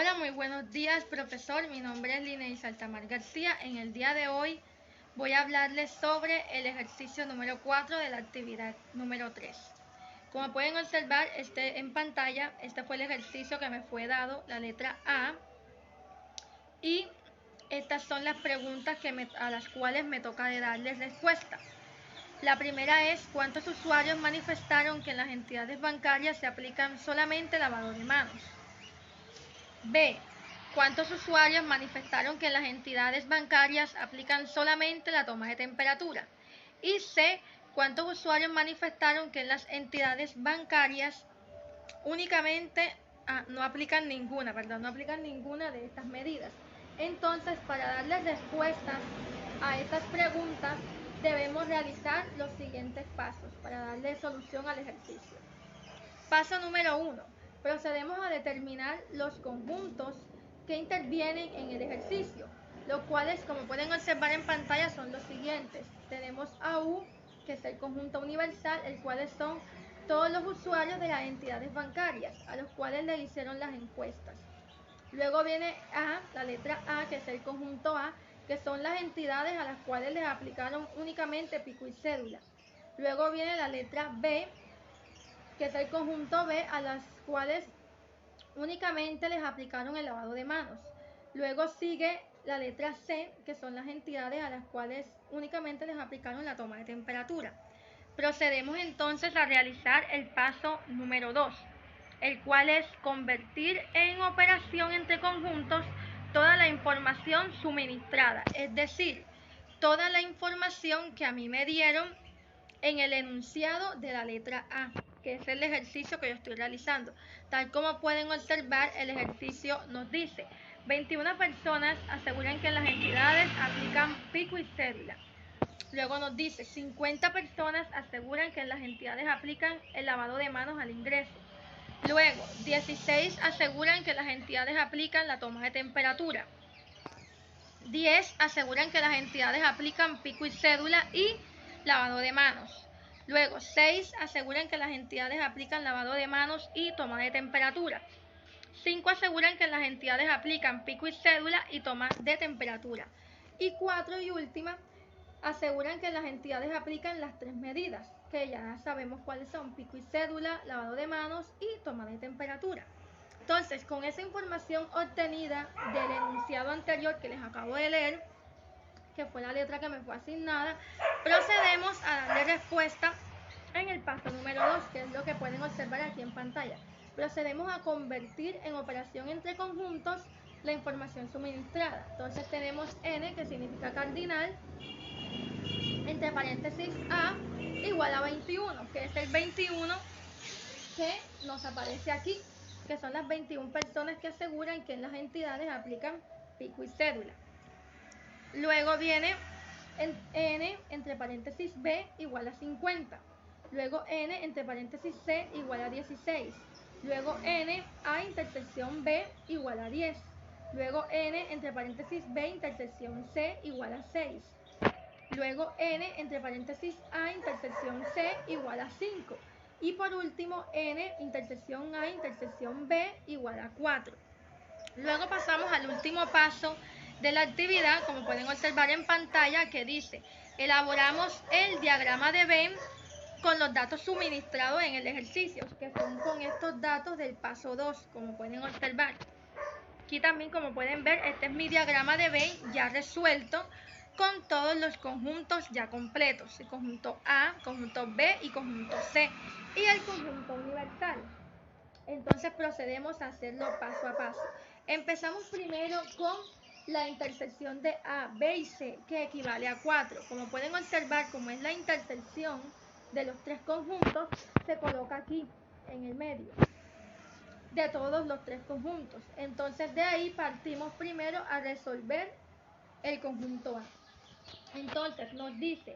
Hola, muy buenos días, profesor. Mi nombre es Lineis Saltamar García. En el día de hoy voy a hablarles sobre el ejercicio número 4 de la actividad número 3. Como pueden observar en pantalla, este fue el ejercicio que me fue dado, la letra A. Y estas son las preguntas a las cuales me toca de darles respuesta. La primera es: ¿cuántos usuarios manifestaron que en las entidades bancarias se aplican solamente lavado de manos? B. ¿Cuántos usuarios manifestaron que en las entidades bancarias aplican solamente la toma de temperatura? Y C. ¿Cuántos usuarios manifestaron que en las entidades bancarias únicamente no aplican ninguna de estas medidas? Entonces, para darles respuestas a estas preguntas, debemos realizar los siguientes pasos para darle solución al ejercicio. Paso número 1. Procedemos a determinar los conjuntos que intervienen en el ejercicio, los cuales, como pueden observar en pantalla, son los siguientes. Tenemos a U, que es el conjunto universal, el cual son todos los usuarios de las entidades bancarias, a los cuales le hicieron las encuestas. Luego viene A, la letra A, que es el conjunto A, que son las entidades a las cuales les aplicaron únicamente pico y cédula. Luego viene la letra B, que es el conjunto B, a las cuales únicamente les aplicaron el lavado de manos. Luego sigue la letra C, que son las entidades a las cuales únicamente les aplicaron la toma de temperatura. Procedemos entonces a realizar el paso número 2, el cual es convertir en operación entre conjuntos toda la información suministrada, es decir, toda la información que a mí me dieron en el enunciado de la letra A, que es el ejercicio que yo estoy realizando. Tal como pueden observar, el ejercicio nos dice: 21 personas aseguran que las entidades aplican pico y cédula. Luego nos dice: 50 personas aseguran que las entidades aplican el lavado de manos al ingreso. Luego, 16 aseguran que las entidades aplican la toma de temperatura. 10 aseguran que las entidades aplican pico y cédula y lavado de manos. Luego, 6 aseguran que las entidades aplican lavado de manos y toma de temperatura. 5 aseguran que las entidades aplican pico y cédula y toma de temperatura. Y 4 y última aseguran que las entidades aplican las tres medidas, que ya sabemos cuáles son: pico y cédula, lavado de manos y toma de temperatura. Entonces, con esa información obtenida del enunciado anterior que les acabo de leer, que fue la letra que me fue asignada, procedemos a darle respuesta en el paso número 2, que es lo que pueden observar aquí en pantalla. Procedemos a convertir en operación entre conjuntos la información suministrada. Entonces tenemos N, que significa cardinal, entre paréntesis A, igual a 21, que es el 21 que nos aparece aquí, que son las 21 personas que aseguran que en las entidades aplican pico y cédula. Luego viene N entre paréntesis B igual a 50. Luego N entre paréntesis C igual a 16. Luego N A intersección B igual a 10. Luego N entre paréntesis B intersección C igual a 6. Luego N entre paréntesis A intersección C igual a 5. Y por último N intersección A intersección B igual a 4. Luego pasamos al último paso de la actividad, como pueden observar en pantalla, que dice: elaboramos el diagrama de Venn con los datos suministrados en el ejercicio, que son con estos datos del paso 2, como pueden observar. Aquí también, como pueden ver, este es mi diagrama de Venn ya resuelto, con todos los conjuntos ya completos: el conjunto A, conjunto B y conjunto C, y el conjunto universal. Entonces procedemos a hacerlo paso a paso. Empezamos primero con la intersección de A, B y C, que equivale a 4. Como pueden observar, como es la intersección de los tres conjuntos, se coloca aquí, en el medio de todos los tres conjuntos. Entonces de ahí partimos primero a resolver el conjunto A. Entonces nos dice: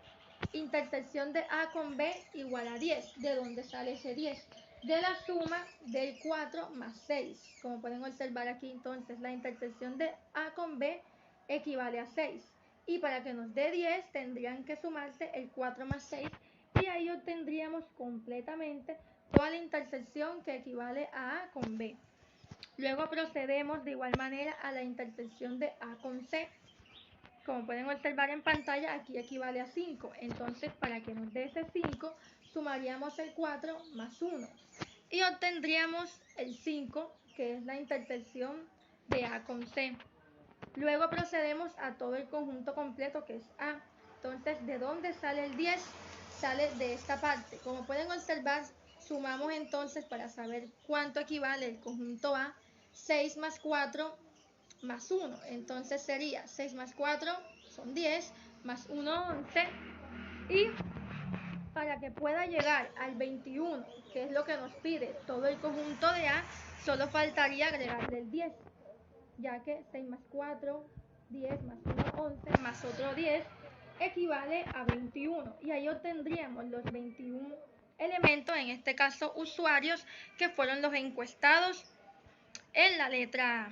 intersección de A con B igual a 10. ¿De dónde sale ese 10? De la suma del 4 más 6. Como pueden observar aquí, entonces la intersección de A con B equivale a 6. Y para que nos dé 10 tendrían que sumarse el 4 más 6, y ahí obtendríamos completamente toda la intersección que equivale a A con B. Luego procedemos de igual manera a la intersección de A con C. Como pueden observar en pantalla, aquí equivale a 5. Entonces, para que nos dé ese 5, sumaríamos el 4 más 1. Y obtendríamos el 5, que es la intersección de A con C. Luego procedemos a todo el conjunto completo, que es A. Entonces, ¿de dónde sale el 10? Sale de esta parte. Como pueden observar, sumamos entonces para saber cuánto equivale el conjunto A. 6 más 4 más 1. Entonces sería 6 más 4 son 10, más 1, 11. Y para que pueda llegar al 21, que es lo que nos pide todo el conjunto de A, solo faltaría agregarle el 10, ya que 6 más 4, 10 más 1, 11, más otro 10, equivale a 21. Y ahí obtendríamos los 21 elementos, en este caso usuarios, que fueron los encuestados en la letra A.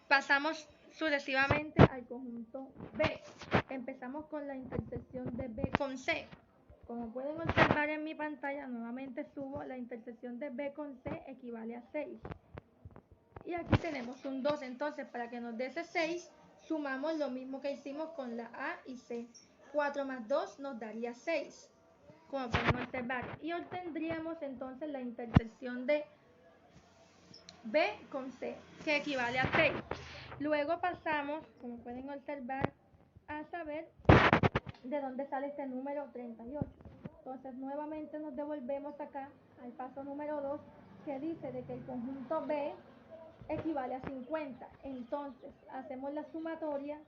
Pasamos sucesivamente al conjunto B. Empezamos con la intersección de B con C. Como pueden observar en mi pantalla, nuevamente subo, la intersección de B con C equivale a 6. Y aquí tenemos un 2, entonces para que nos dé ese 6, sumamos lo mismo que hicimos con la A y C. 4 más 2 nos daría 6, como pueden observar. Y obtendríamos entonces la intersección de B con C, que equivale a 6. Luego pasamos, como pueden observar, a saber de dónde sale este número 38. Entonces nuevamente nos devolvemos acá al paso número 2, que dice de que el conjunto B equivale a 50. Entonces hacemos la sumatoria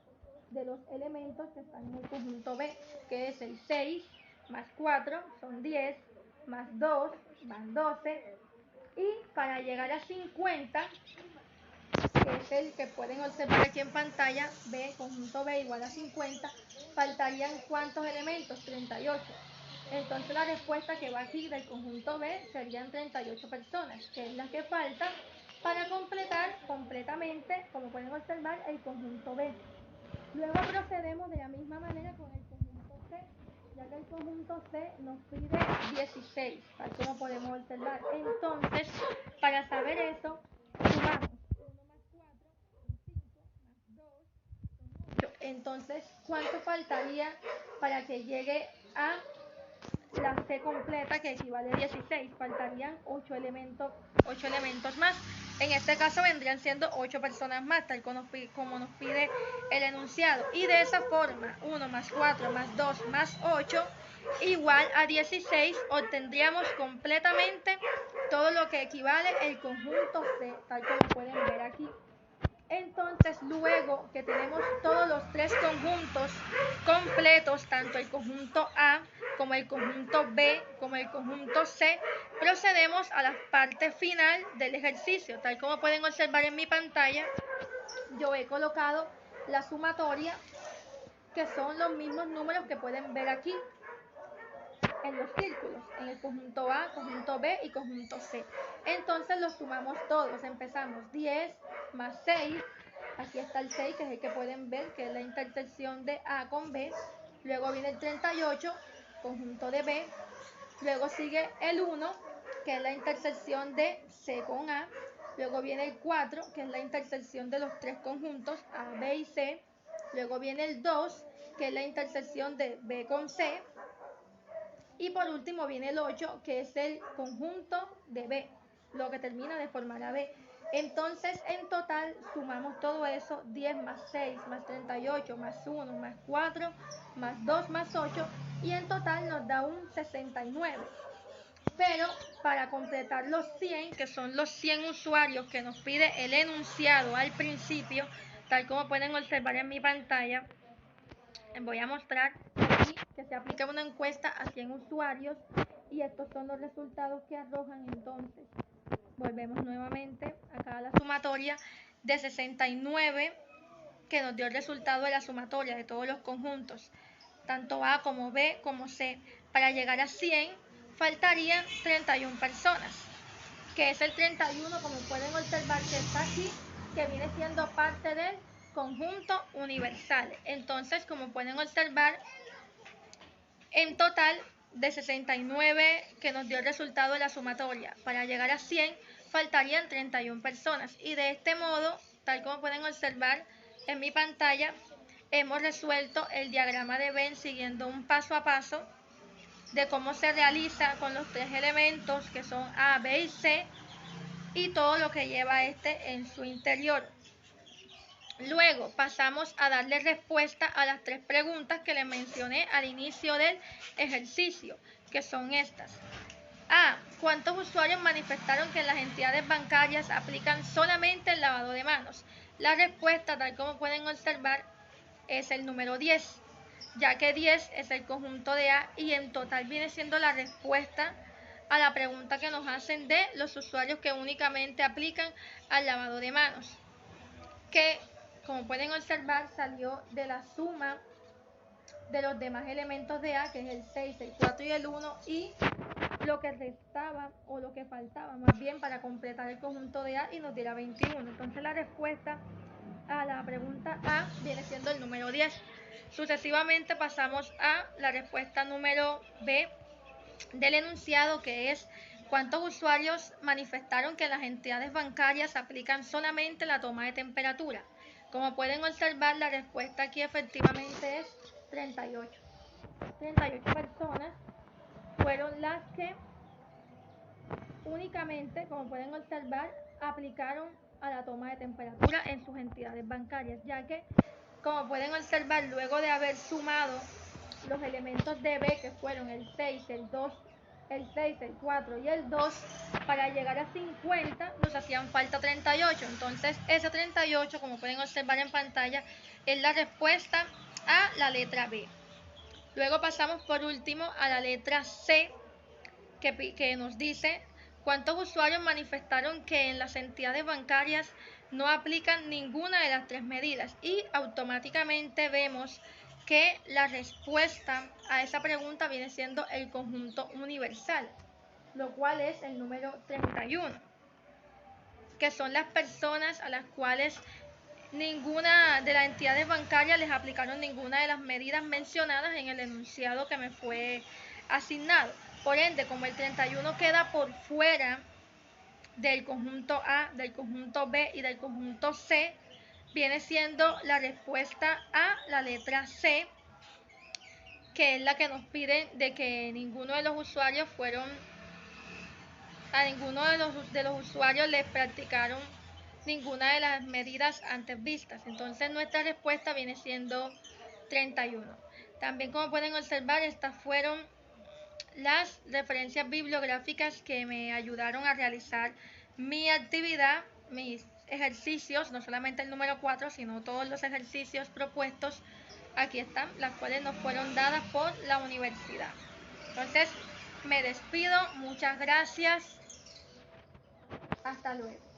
de los elementos que están en el conjunto B, que es el 6 más 4 son 10, más 2 van 12, y para llegar a 50, que es el que pueden observar aquí en pantalla, B, conjunto B igual a 50, faltarían ¿cuántos elementos? 38. Entonces la respuesta que va aquí del conjunto B serían 38 personas, que es la que falta para completar completamente, como pueden observar, el conjunto B. Luego procedemos de la misma manera con el conjunto C, ya que el conjunto C nos pide 16, tal como podemos observar. Entonces, para saber eso, sumamos 1 más 4 son 5, más 2 son 8. Entonces, ¿cuánto faltaría para que llegue a la C completa, que equivale a 16? Faltarían 8 elementos más. En este caso vendrían siendo 8 personas más, tal como nos pide el enunciado. Y de esa forma, 1 más 4 más 2 más 8 igual a 16, obtendríamos completamente todo lo que equivale el conjunto C, tal como pueden ver aquí. Entonces, luego que tenemos todos los tres conjuntos completos, tanto el conjunto A como el conjunto B como el conjunto C, procedemos a la parte final del ejercicio. Tal como pueden observar en mi pantalla, yo he colocado la sumatoria, que son los mismos números que pueden ver aquí en los círculos, en el conjunto A, conjunto B y conjunto C. Entonces los sumamos todos. Empezamos 10 más 6, aquí está el 6, que es el que pueden ver, que es la intersección de A con B. Luego viene el 38, conjunto de B. Luego sigue el 1, que es la intersección de C con A. Luego viene el 4, que es la intersección de los tres conjuntos A, B y C. Luego viene el 2, que es la intersección de B con C. Y por último viene el 8, que es el conjunto de B, lo que termina de formar a B. Entonces, en total, sumamos todo eso, 10 más 6 más 38 más 1 más 4 más 2 más 8, y en total nos da un 69. Pero para completar los 100, que son los 100 usuarios que nos pide el enunciado al principio, tal como pueden observar en mi pantalla, voy a mostrar aquí que se aplica una encuesta a 100 usuarios y estos son los resultados que arrojan. Entonces volvemos nuevamente acá a la sumatoria de 69, que nos dio el resultado de la sumatoria de todos los conjuntos, tanto A como B como C. Para llegar a 100 faltarían 31 personas, que es el 31, como pueden observar que está aquí, que viene siendo parte del conjunto universal. Entonces, como pueden observar, en total de 69 que nos dio el resultado de la sumatoria. Para llegar a 100 faltarían 31 personas y de este modo, tal como pueden observar en mi pantalla, hemos resuelto el diagrama de Venn siguiendo un paso a paso de cómo se realiza con los tres elementos que son A, B y C y todo lo que lleva este en su interior. Luego pasamos a darle respuesta a las tres preguntas que les mencioné al inicio del ejercicio, que son estas. A. ¿Cuántos usuarios manifestaron que las entidades bancarias aplican solamente el lavado de manos? La respuesta, tal como pueden observar, es el número 10, ya que 10 es el conjunto de A y en total viene siendo la respuesta a la pregunta que nos hacen de los usuarios que únicamente aplican al lavado de manos, que como pueden observar salió de la suma de los demás elementos de A, que es el 6, el 4 y el 1, y lo que restaba o lo que faltaba más bien para completar el conjunto de A y nos diera 21. Entonces la respuesta a la pregunta A viene siendo el número 10. Sucesivamente pasamos a la respuesta número B del enunciado, que es ¿cuántos usuarios manifestaron que las entidades bancarias aplican solamente la toma de temperatura? Como pueden observar, la respuesta aquí efectivamente es 38. 38 personas fueron las que únicamente, como pueden observar, aplicaron a la toma de temperatura en sus entidades bancarias, ya que, como pueden observar, luego de haber sumado los elementos de B, que fueron el 6, el 2, el 6, el 4 y el 2, para llegar a 50 nos hacían falta 38. Entonces, ese 38, como pueden observar en pantalla, es la respuesta a la letra B. Luego pasamos por último a la letra C, que nos dice cuántos usuarios manifestaron que en las entidades bancarias no aplican ninguna de las tres medidas, y automáticamente vemos que la respuesta a esa pregunta viene siendo el conjunto universal, lo cual es el número 31, que son las personas a las cuales ninguna de las entidades bancarias les aplicaron ninguna de las medidas mencionadas en el enunciado que me fue asignado. Por ende, como el 31 queda por fuera del conjunto A, del conjunto B y del conjunto C, viene siendo la respuesta a la letra C, que es la que nos piden de que ninguno de los usuarios a ninguno de los usuarios les practicaron ninguna de las medidas antes vistas. Entonces nuestra respuesta viene siendo 31. También, como pueden observar, estas fueron las referencias bibliográficas que me ayudaron a realizar mi actividad, mis ejercicios, no solamente el número 4, sino todos los ejercicios propuestos. Aquí están, las cuales nos fueron dadas por la universidad. Entonces, me despido, muchas gracias, hasta luego.